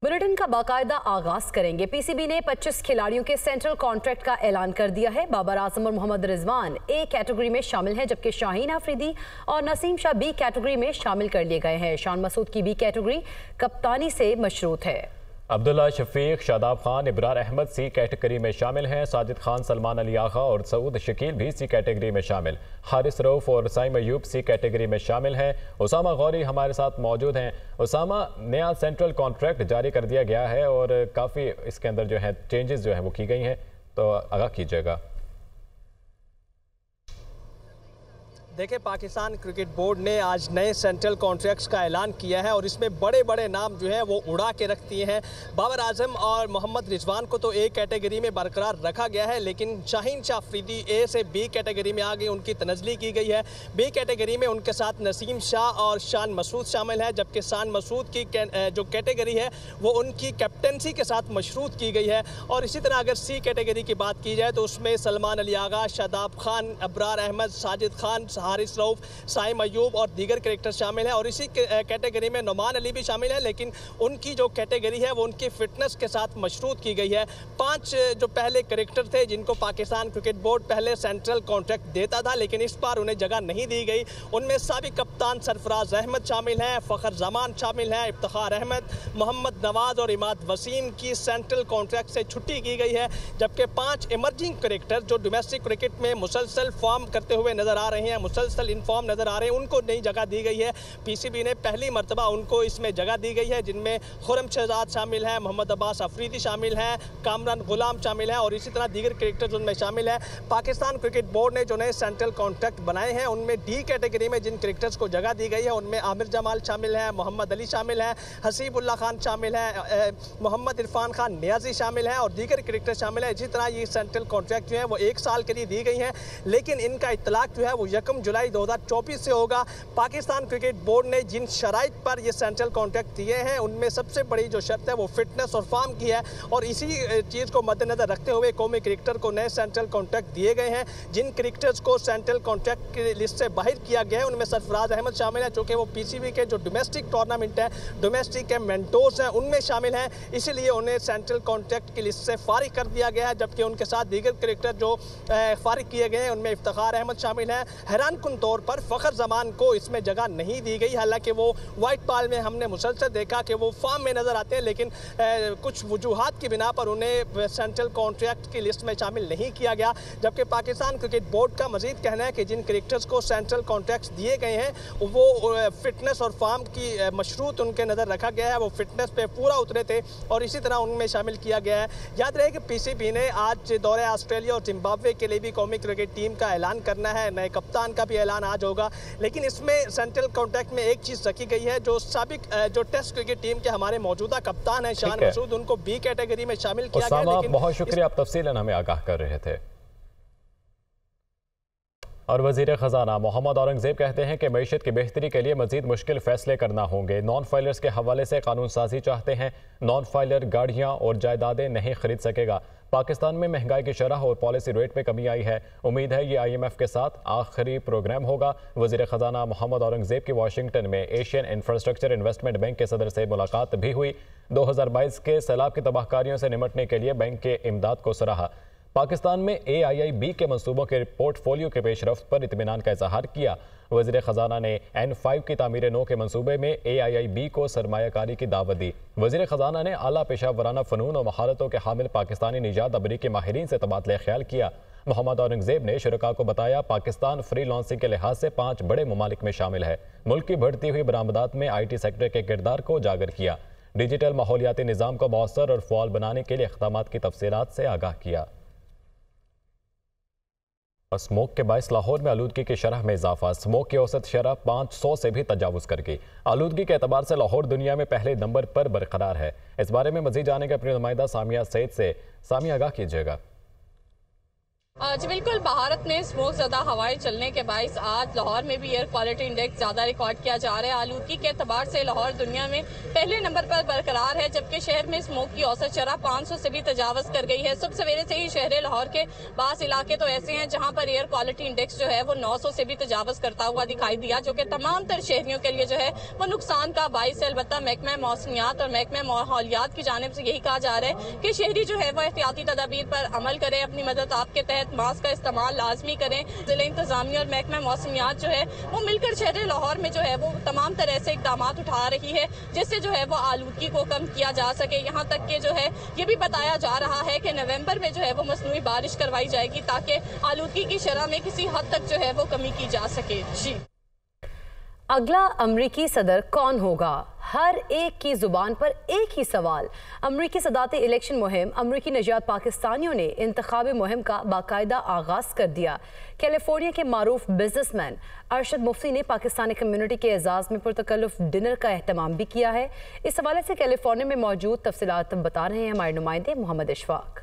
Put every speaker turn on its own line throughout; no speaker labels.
Bulletin का बाकायदा आगाज करेंगे। पीसीबी ने 25 खिलाड़ियों के सेंट्रल कॉन्ट्रैक्ट का ऐलान कर दिया है। बाबर आजम और मोहम्मद रिजवान ए कैटेगरी में शामिल हैं, जबकि शाहीन अफरीदी और नसीम शाह बी कैटेगरी में शामिल कर लिए गए हैं। शान मसूद की बी कैटेगरी कप्तानी से मशरूत है।
अब्दुल्ला शफीक, शादाब खान, इब्रार अहमद सी कैटेगरी में शामिल हैं। साजिद खान, सलमान अली आगा और सऊद शकील भी सी कैटेगरी में शामिल। हारिस रऊफ और साइम अयूब सी कैटेगरी में शामिल हैं। उसामा गौरी हमारे साथ मौजूद हैं। उसामा, नया सेंट्रल कॉन्ट्रैक्ट जारी कर दिया गया है और काफ़ी इसके अंदर जो है चेंजेस जो है वो की गई हैं, तो आगाह कीजिएगा।
देखिए, पाकिस्तान क्रिकेट बोर्ड ने आज नए सेंट्रल कॉन्ट्रैक्ट्स का ऐलान किया है और इसमें बड़े बड़े नाम जो है वो उड़ा के रख दिए हैं। बाबर आजम और मोहम्मद रिजवान को तो ए कैटेगरी में बरकरार रखा गया है, लेकिन शाहीन शाह अफरीदी ए से बी कैटेगरी में आ गई, उनकी तनजली की गई है। बी कैटेगरी में उनके साथ नसीम शाह और शान मसूद शामिल है, जबकि शान मसूद की जो कैटेगरी है वो उनकी कैप्टनसी के साथ मशरूत की गई है। और इसी तरह अगर सी कैटेगरी की बात की जाए तो उसमें सलमान अली आगा, शादाब खान, अब्रार अहमद, साजिद खान, हारिस रऊफ, साइम अयूब और दीगर कैरेक्टर शामिल हैं। और इसी कैटेगरी में नुमान अली भी शामिल है, लेकिन उनकी जो कैटेगरी है वो उनकी फिटनेस के साथ मशरूत की गई है। 5 जो पहले कैरेक्टर थे जिनको पाकिस्तान क्रिकेट बोर्ड पहले सेंट्रल कॉन्ट्रैक्ट देता था, लेकिन इस बार उन्हें जगह नहीं दी गई। उनमें साबिक कप्तान सरफराज अहमद शामिल हैं, फ़खर जमान शामिल हैं, इफ्तिखार अहमद, मोहम्मद नवाज और इमाद वसीम की सेंट्रल कॉन्ट्रैक्ट से छुट्टी की गई है। जबकि 5 इमर्जिंग कैरेक्टर जो डोमेस्टिक क्रिकेट में मुसलसल फॉर्म करते हुए नजर आ रहे हैं, मुसलसल इनफॉर्म नजर आ रहे हैं, उनको नई जगह दी गई है। पीसीबी ने पहली मरतबा उनको इसमें जगह दी गई है, जिनमें खुरम शहजाद शामिल हैं, मोहम्मद अब्बास अफरीदी शामिल हैं, कामरान गुलाम शामिल हैं और इसी तरह दीगर क्रिकेटर्स उनमें शामिल हैं। पाकिस्तान क्रिकेट बोर्ड ने जो नए सेंट्रल कॉन्ट्रैक्ट बनाए हैं उनमें डी कैटेगरी में जिन क्रिकेटर्स को जगह दी गई है उनमें आमिर जमाल शामिल हैं, मोहम्मद अली शामिल हैं, हसीबुल्ला खान शामिल हैं, मोहम्मद इरफान खान नियाजी शामिल हैं और दीगर क्रिकेटर शामिल हैं। इसी तरह ये सेंट्रल कॉन्ट्रैक्ट जो है वो 1 साल के लिए दी गई हैं, लेकिन इनका इतलाक जो है वो 1 जुलाई 2024 से होगा। पाकिस्तान क्रिकेट बोर्ड ने जिन शराइत पर ये सेंट्रल कॉन्ट्रैक्ट दिए हैं उनमें सबसे बड़ी जो शर्त है वो फिटनेस और फॉर्म की है और इसी चीज़ को मद्देनजर रखते हुए कौमी क्रिकेटर को नए सेंट्रल कॉन्ट्रैक्ट दिए गए हैं। जिन क्रिकेटर्स को सेंट्रल कॉन्ट्रैक्ट की लिस्ट से बाहर किया गया है उनमें सरफराज अहमद शामिल है, चूँकि वो पीसीबी के जो डोमेस्टिक टूर्नामेंट है, डोमेस्टिक के मेंटोर्स हैं, उनमें शामिल हैं, इसीलिए उन्हें सेंट्रल कॉन्ट्रैक्ट की लिस्ट से फारिग कर दिया गया है। जबकि उनके साथ दीगर क्रिकेटर जो फारिग किए गए हैं उनमें इफ्तिखार अहमद शामिल हैं। हैरानकुन तौर पर फ़खर जमान को इसमें जगह नहीं दी गई, हालांकि वो वाइट बॉल में हमने मुसलसल देखा कि वो फॉर्म में नजर आते हैं, लेकिन कुछ वजूहात की बिना पर उन्हें सेंट्रल कॉन्ट्रैक्ट की लिस्ट में शामिल नहीं किया गया। जबकि पाकिस्तान क्रिकेट बोर्ड का मजीद कहना है कि जिन क्रिकेटर्स को सेंट्रल कॉन्ट्रैक्ट दिए गए हैं वो फिटनेस और फॉर्म की मशरूत उनके नज़र रखा गया है, वो फिटनेस पे पूरा उतरे थे और इसी तरह उनमें शामिल किया गया है। याद रहे कि पीसीबी ने आज दौरे ऑस्ट्रेलिया और जिम्बाब्वे के लिए भी कौमी क्रिकेट टीम का ऐलान करना है, नए कप्तान का भी ऐलान आज होगा, लेकिन इसमें सेंट्रल कॉन्ट्रैक्ट में एक चीज़ रखी गई है, जो साबिक जो टेस्ट क्रिकेट टीम के हमारे मौजूदा कप्तान हैं शान मसूद, उनको बी कैटेगरी में शामिल किया गया। लेकिन
बहुत शुक्रिया, आप तफसीलन हमें आगाह कर रहे थे। और वज़ीर ख़जाना मोहम्मद औरंगज़ेब कहते हैं कि मईशत की बेहतरी के लिए मज़ीद मुश्किल फ़ैसले करना होंगे। नॉन फाइलर्स के हवाले से कानून साजी चाहते हैं। नॉन फाइलर गाड़ियाँ और जायदादें नहीं खरीद सकेगा। पाकिस्तान में महंगाई की शरह और पॉलिसी रेट में कमी आई है। उम्मीद है ये IMF के साथ आखिरी प्रोग्राम होगा। वज़ीर ख़जाना मोहम्मद औरंगज़ेब की वाशिंगटन में एशियन इंफ्रास्ट्रक्चर इन्वेस्टमेंट बैंक के सदर से मुलाकात भी हुई। 2022 के सैलाब की तबाहकारियों से निमटने के लिए बैंक के इमदाद को सराहा। पाकिस्तान में AIIB के मंसूबों के पोर्टफोलियो के पेशरफ्त पर इत्मीनान का इजहार किया। वज़ीर ख़जाना ने N5 की तामीर नो के मंसूबे में AIIB को सरमायाकारी की दावत दी। वज़ीर ख़जाना ने आला पेशा वराना फ़नून और महारतों के हामिल पाकिस्तानी निजात अमरीकी माहिरीन से तबादला ख्याल किया। मोहम्मद औरंगज़ेब ने शुरका को बताया पाकिस्तान फ्री लॉन्सिंग के लिहाज से 5 बड़े ममालिक में शामिल है। मुल्क की बढ़ती हुई बरामदात में IT सेक्टर के किरदार को उजागर किया। डिजिटल माहौलियाती निज़ाम को मौसर और फ़आल बनाने के लिए इक़दामात की तफसीलात से आगाह किया। स्मोक के बायस लाहौर में आलूदगी की शरह में इजाफा। स्मोक की औसत शरह 500 से भी तजावुज़ कर गई। आलूदगी के एतबार से लाहौर दुनिया में पहले नंबर पर बरकरार है। इस बारे में मजीद जानेंगे अपनी नुमाइंदा सामिया सईद से। सामिया, आगाह कीजिएगा।
जी बिल्कुल, भारत में स्मोक ज़्यादा हवाएं चलने के बायस आज लाहौर में भी एयर क्वालिटी इंडेक्स ज़्यादा रिकॉर्ड किया जा रहा है। आलूदगी के एतबार से लाहौर दुनिया में पहले नंबर पर बरकरार है, जबकि शहर में स्मोक की औसत शरह 500 से भी तजावज़ कर गई है। सुबह सवेरे से ही शहर लाहौर के बास इलाके तो ऐसे हैं जहाँ पर एयर क्वालिटी इंडेक्स जो है वो 900 से भी तजावज़ करता हुआ दिखाई दिया, जो कि तमाम तर शहरियों के लिए जो है वो नुकसान का बायस है। अलबत्ता महकमा मौसमियात और महकमा माहौलियात की जानिब से यही कहा जा रहा है कि शहरी जो है वो एहतियाती तदाबीर पर अमल करें, अपनी मदद आपके तहत मास्क का इस्तेमाल लाजमी करें। जिला इंतजामिया और महकमा मौसमियात जो है वो मिलकर शहर लाहौर में जो है वो तमाम तरह से इकदाम उठा रही है, जिससे जो है वो आलूदगी को कम किया जा सके। यहाँ तक कि जो है ये भी बताया जा रहा है कि नवंबर में जो है वो मसनूई बारिश करवाई जाएगी ताकि आलूदगी की शरह में किसी हद तक जो है वो कमी की जा सके। जी,
अगला अमरीकी सदर कौन होगा? हर एक की जुबान पर एक ही सवाल। अमरीकी सदाती इलेक्शन मुहिम अमरीकी नजात पाकिस्तानियों ने इंतखाबी मुहिम का बाकायदा आगाज कर दिया। कैलिफोर्निया के मारूफ बिजनेसमैन अरशद मुफ्ती ने पाकिस्तानी कम्युनिटी के एजाज में पुरतकल्लुफ डिनर का एहतमाम भी किया है। इस हवाले से कैलिफोर्निया में मौजूद तफसीलात बता रहे हैं हमारे नुमाइंदे मोहम्मद इशफाक।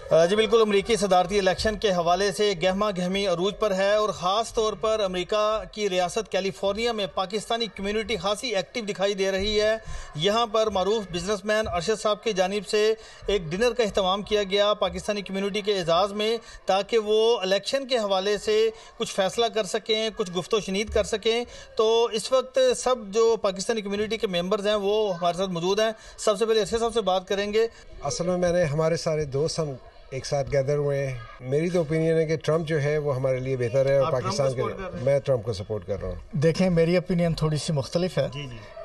जी बिल्कुल, अमरीकी सदारती इलेक्शन के हवाले से गहमा गहमी अरूज पर है और ख़ास तौर पर अमेरिका की रियासत कैलिफोर्निया में पाकिस्तानी कम्युनिटी खासी एक्टिव दिखाई दे रही है। यहाँ पर मारूफ बिजनेसमैन अरशद साहब की जानिब से एक डिनर का अहतमाम किया गया पाकिस्तानी कम्युनिटी के एजाज़ में, ताकि वो इलेक्शन के हवाले से कुछ फ़ैसला कर सकें, कुछ गुफ्तो शनीद कर सकें। तो इस वक्त सब जो पाकिस्तानी कम्युनिटी के मेम्बर्स हैं वो हमारे साथ मौजूद हैं। सबसे पहले अरशद साहब से बात करेंगे।
असल में मैंने हमारे सारे दोस्त हम एक साथ गैदर हुए हैं। मेरी तो ओपिनियन है कि ट्रंप जो है वो हमारे लिए बेहतर है और पाकिस्तान के लिए मैं ट्रंप को सपोर्ट कर रहा हूँ।
देखें, मेरी ओपिनियन थोड़ी सी मुख्तलिफ है।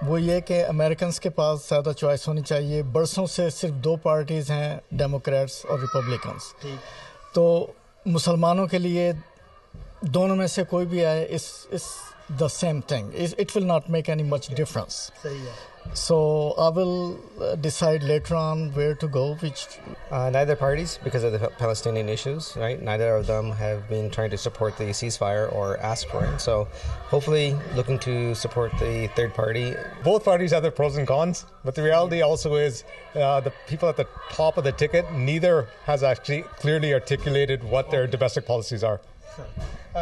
वो ये कि अमेरिकन के पास ज़्यादा चॉइस होनी चाहिए। बरसों से सिर्फ दो पार्टीज़ हैं, डेमोक्रेट्स और रिपब्लिकन्स। तो मुसलमानों के लिए दोनों में से कोई भी आए इस the same thing, it will not make any much difference. So I will decide later on where to go. Which
neither parties, because of the Palestinian issues, right? Neither of them have been trying to support the ceasefire or ask for it. So hopefully looking to support the third party.
Both parties have their pros and cons, but the reality also is the people at the top of the ticket, neither has actually clearly articulated what their domestic policies are.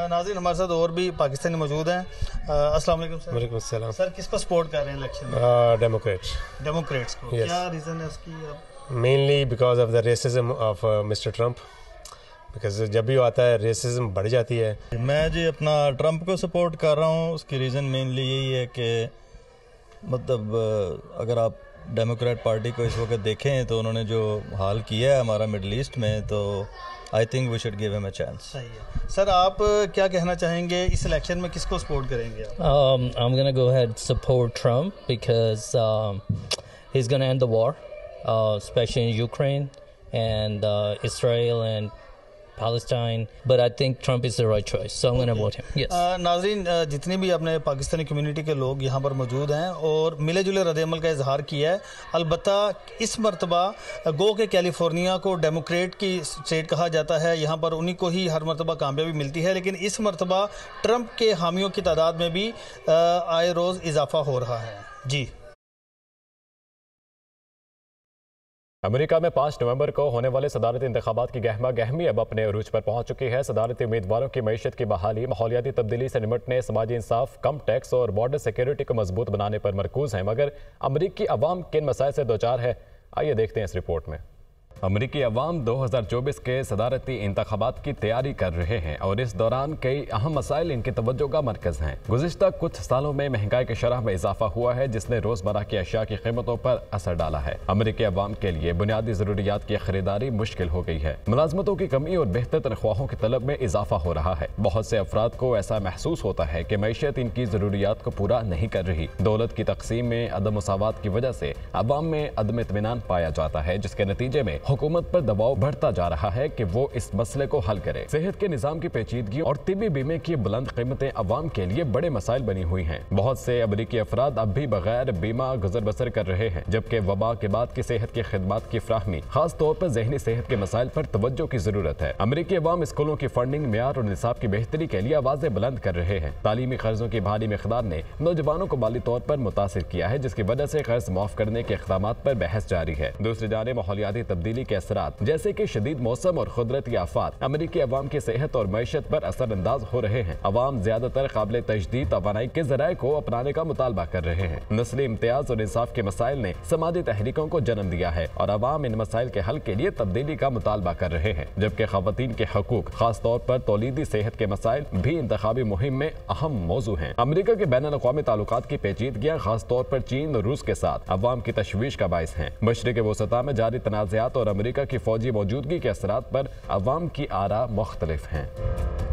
नाज़रीन, हमारे साथ और भी पाकिस्तानी मौजूद हैं। अस्सलाम वालेकुम sir.
वालेकुम अस्सलाम।
सर, किस पर सपोर्ट कर रहे हैं इलेक्शन में?
डेमोक्रेट्स
को। yes. क्या रीज़न है उसकी?
Mainly because of the racism of mister Trump, because जब भी आता है रेसिज्म बढ़ जाती है।
मैं जी अपना ट्रंप को सपोर्ट कर रहा हूँ। उसकी रीज़न मेनली यही है कि मतलब अगर आप डेमोक्रेट पार्टी को इस वक्त देखें तो उन्होंने जो हाल किया है हमारा मिडल ईस्ट में, तो I think we should give him a chance.
सही है। सर, आप क्या कहना चाहेंगे, इस इलेक्शन में किसको सपोर्ट करेंगे आप?
I'm gonna go ahead and support Trump because he's gonna end the war, especially in Ukraine and Israel and Palestine. But I think Trump is the right choice, so I'm gonna vote him. Yes.
नाज़रीन, जितने भी अपने Pakistani community के लोग यहाँ पर मौजूद हैं और मिले जुले रद्द-ए-अमल का इजहार किया है। अलबत्ता इस मरतबा गो के कैलिफोर्निया को डेमोक्रेट की स्टेट कहा जाता है, यहाँ पर उन्हीं को ही हर मरतबा कामयाबी मिलती है, लेकिन इस मरतबा ट्रंप के हामियों की तादाद में भी आए रोज़ इजाफा हो रहा है। जी,
अमेरिका में 5 नवंबर को होने वाले सदारती इंतखाबात की गहमा गहमी अब अपने अरूज पर पहुंच चुकी है। सदारती उम्मीदवारों की मईशत की बहाली, माहौलियाती तब्दीली से निपटने, समाजी इंसाफ, कम टैक्स और बॉर्डर सिक्योरिटी को मजबूत बनाने पर मरकूज हैं। मगर अमरीकी अवाम किन मसाइल से दोचार है, आइए देखते हैं इस रिपोर्ट में। अमरीकी अवाम 2024 के सदारती इंतखाबात की तैयारी कर रहे हैं और इस दौरान कई अहम मसाइल इनकी तवज्जो का मरकज़ हैं। गुज़िश्ता कुछ सालों में महंगाई की शरह में इजाफा हुआ है, जिसने रोज़मर्रा की अशिया की कीमतों पर असर डाला है। अमरीकी अवाम के लिए बुनियादी ज़रूरियात की खरीदारी मुश्किल हो गई है। मुलाजमतों की कमी और बेहतर तनख्वाहों की तलब में इजाफा हो रहा है। बहुत से अफराद को ऐसा महसूस होता है कि मईशत इनकी ज़रूरियात को पूरा नहीं कर रही। दौलत की तकसीम में अदम मुसावात की वजह से अवाम में अदम इत्मीनान पाया जाता है, जिसके नतीजे में हुकूमत पर दबाव बढ़ता जा रहा है कि वो इस मसले को हल करे। सेहत के निजाम की पेचीदगी और तिब्बी बीमे की बुलंद कीमतें अवाम के लिए बड़े मसाइल बनी हुई हैं। बहुत से अमरीकी अफराद अब भी बगैर बीमा गुजर बसर कर रहे हैं, जबकि वबा के बाद की सेहत की खिदमत की फ्राहमी, खास तौर पर ज़हनी सेहत के मसाइल पर तवज्जो की जरूरत है। अमरीकी अवाम स्कूलों की फंडिंग, मियार और निसाब की बेहतरी के लिए आवाजें बुलंद कर रहे हैं। तालीमी कर्जों की भारी मिकदार ने नौजवानों को माली तौर पर मुतासिर किया है, जिसकी वजह से कर्ज माफ करने के इक़दामात पर बहस जारी है। दूसरी जानिब माहौलियाती तब्दीली तब्दीली के असरात जैसे कि शदीद मौसम और कुदरती आफात अमरीकी अवाम की सेहत और मैशत पर असरअंदाज हो रहे हैं। अवाम ज्यादातर काबिल तजदीद तवानाई के जराये को अपनाने का मुतालबा कर रहे हैं। नस्ली इम्तियाज और इंसाफ के मसाइल ने समाजी तहरीकों को जन्म दिया है और अवाम इन मसाइल के हल के लिए तब्दीली का मुतालबा कर रहे हैं, जबकि खवातीन के हकूक खास तौर पर तौलीदी सेहत के मसाइल भी इंतखाबी मुहिम में अहम मौजू हैं। अमरीका के बैन-अल-अक़वामी ताल्लुकात की पेचीदगियां खास तौर पर चीन और रूस के साथ अवाम की तशवीश का बाइस हैं। मशरिक़ वसता में जारी तनाज़ात और अमरीका की फौजी मौजूदगी के असरात पर अवाम की आरा मुख्तलिफ हैं।